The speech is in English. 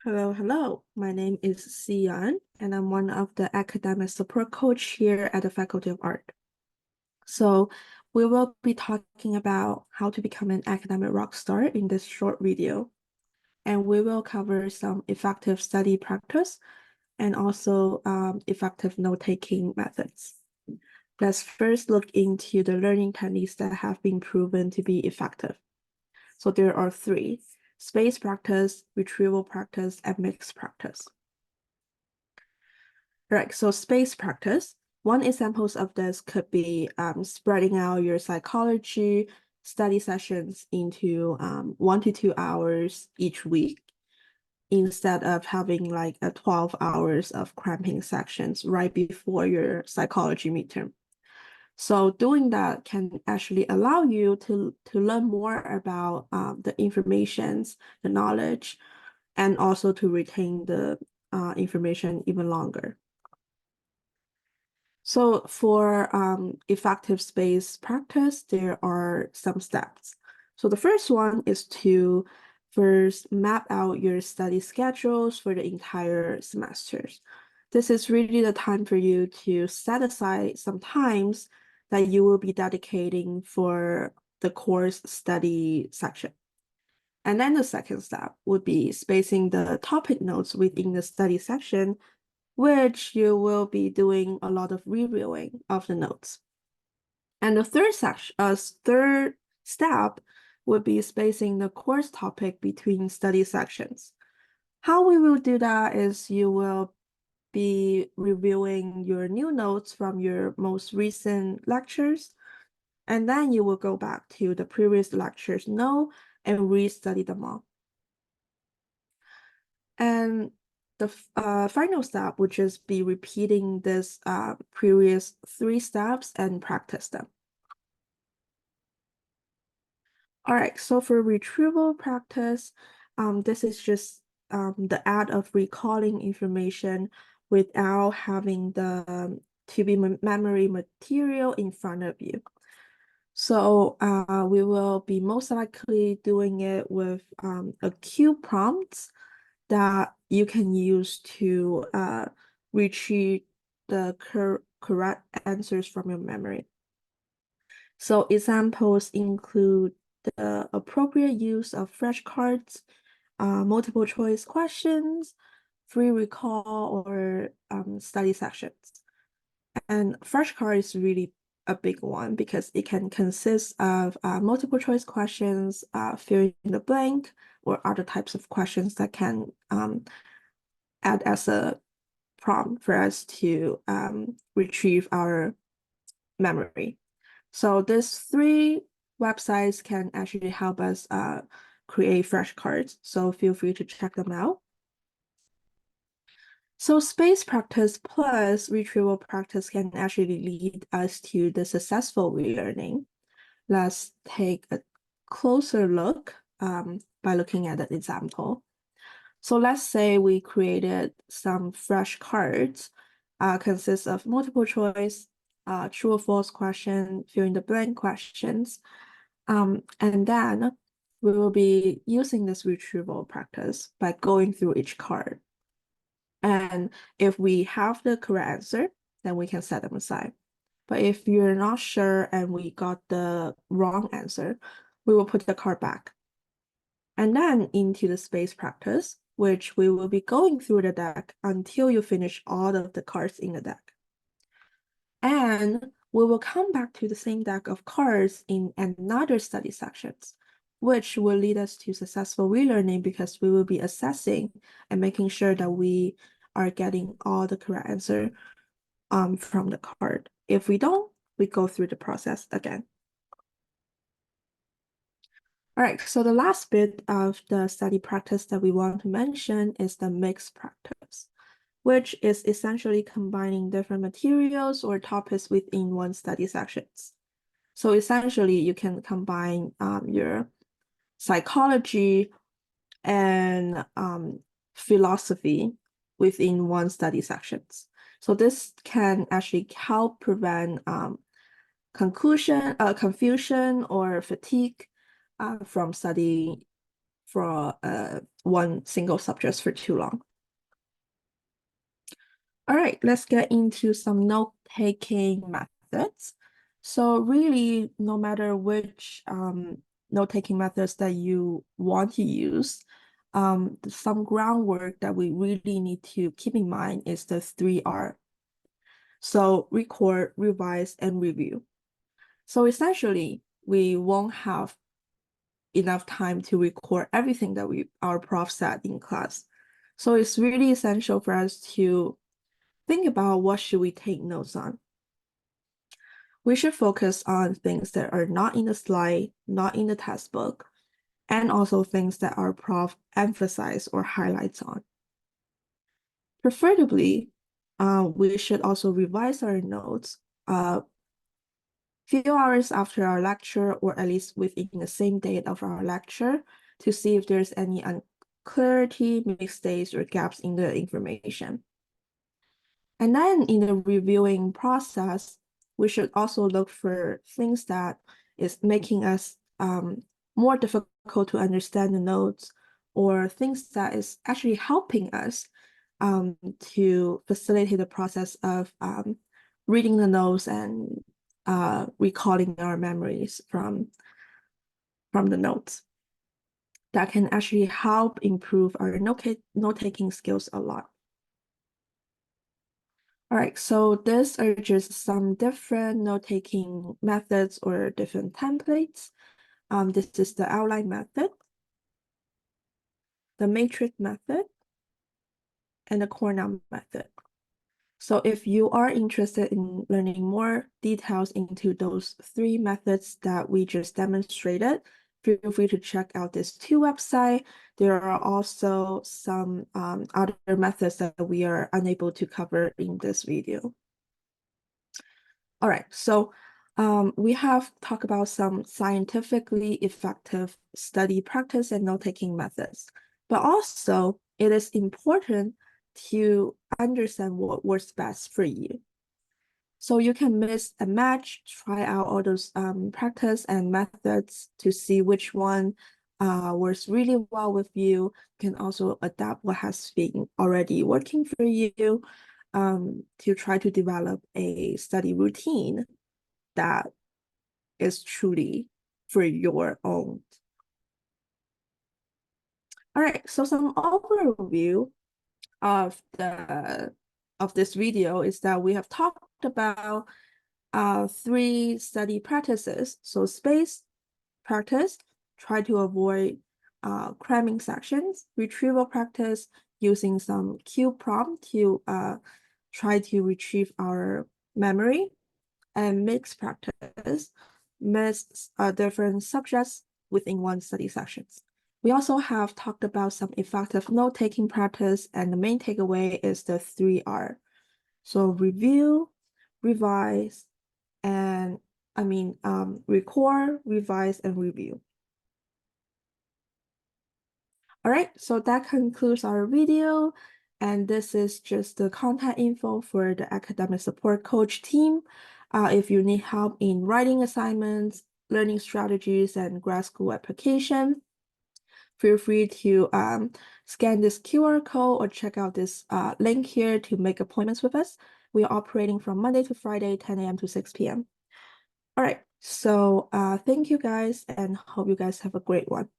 Hello. My name is Xian, and I'm one of the academic support coach here at the Faculty of Art. So we will be talking about how to become an academic rock star in this short video. And we will cover some effective study practice and also effective note-taking methods. Let's first look into the learning techniques that have been proven to be effective. So there are three: space practice, retrieval practice, and mixed practice. Right, so space practice. One examples of this could be spreading out your psychology study sessions into 1 to 2 hours each week instead of having like a 12 hours of cramping sections right before your psychology midterm. So doing that can actually allow you to learn more about the informations, the knowledge, and also to retain the information even longer. So for effective space practice, there are some steps. So the first one is to first map out your study schedules for the entire semesters. This is really the time for you to set aside some times that you will be dedicating for the course study section. And then the second step would be spacing the topic notes within the study section, which you will be doing a lot of reviewing of the notes. And the third step would be spacing the course topic between study sections. How we will do that is you will be reviewing your new notes from your most recent lectures, and then you will go back to the previous lectures note and restudy them all. And the final step would just be repeating this previous 3 steps and practice them. All right, so for retrieval practice, this is just the act of recalling information without having the to be memory material in front of you. So we will be most likely doing it with a cue prompts that you can use to retrieve the correct answers from your memory. So examples include the appropriate use of flashcards, multiple choice questions, free recall, or study sections. And flashcard is really a big one because it can consist of multiple choice questions, fill in the blank, or other types of questions that can add as a prompt for us to retrieve our memory. So these 3 websites can actually help us create flashcards. So feel free to check them out. So space practice plus retrieval practice can actually lead us to the successful relearning. Let's take a closer look by looking at an example. So let's say we created some flashcards, consists of multiple choice, true or false question, fill in the blank questions. And then we will be using this retrieval practice by going through each card. And if we have the correct answer, then we can set them aside. But if you're not sure and we got the wrong answer, we will put the card back. And then into the space practice, which we will be going through the deck until you finish all of the cards in the deck. And we will come back to the same deck of cards in another study sections, which will lead us to successful relearning because we will be assessing and making sure that we are getting all the correct answer from the card. If we don't, we go through the process again. All right, so the last bit of the study practice that we want to mention is the mixed practice, which is essentially combining different materials or topics within one study sections. So essentially, you can combine your psychology and philosophy within one study sections. So this can actually help prevent confusion or fatigue from studying for one single subject for too long. All right, let's get into some note-taking methods. So really, no matter which note-taking methods that you want to use, some groundwork that we really need to keep in mind is the 3R. So record, revise, and review. So essentially, we won't have enough time to record everything that our prof said in class. So it's really essential for us to think about what should we take notes on. We should focus on things that are not in the slide, not in the textbook, and also things that our prof emphasize or highlights on. Preferably, we should also revise our notes few hours after our lecture, or at least within the same date of our lecture, to see if there's any unclarity, mistakes, or gaps in the information. And then in the reviewing process, we should also look for things that is making us more difficult to understand the notes, or things that is actually helping us to facilitate the process of reading the notes and recalling our memories from the notes. That can actually help improve our note-taking skills a lot. All right, so these are just some different note-taking methods or different templates. This is the outline method, the matrix method, and the corner method. So if you are interested in learning more details into those 3 methods that we just demonstrated, feel free to check out this 2 websites. There are also some other methods that we are unable to cover in this video. All right, so we have talked about some scientifically effective study practice and note-taking methods, but also it is important to understand what works best for you. So you can mix and match, try out all those practice and methods to see which one works really well with you. You can also adapt what has been already working for you to try to develop a study routine that is truly for your own. All right, so some overview of this video is that we have talked about 3 study practices. So space practice, try to avoid cramming sections. Retrieval practice, using some cue prompt to try to retrieve our memory. And mixed practice, mix different subjects within one study sessions. We also have talked about some effective note-taking practice, and the main takeaway is the 3R. So review, revise, and record, revise, and review. All right, so that concludes our video. And this is just the contact info for the academic support coach team. If you need help in writing assignments, learning strategies, and grad school application, feel free to scan this QR code or check out this link here to make appointments with us. We are operating from Monday to Friday, 10 a.m. to 6 p.m. All right, so thank you guys, and hope you guys have a great one.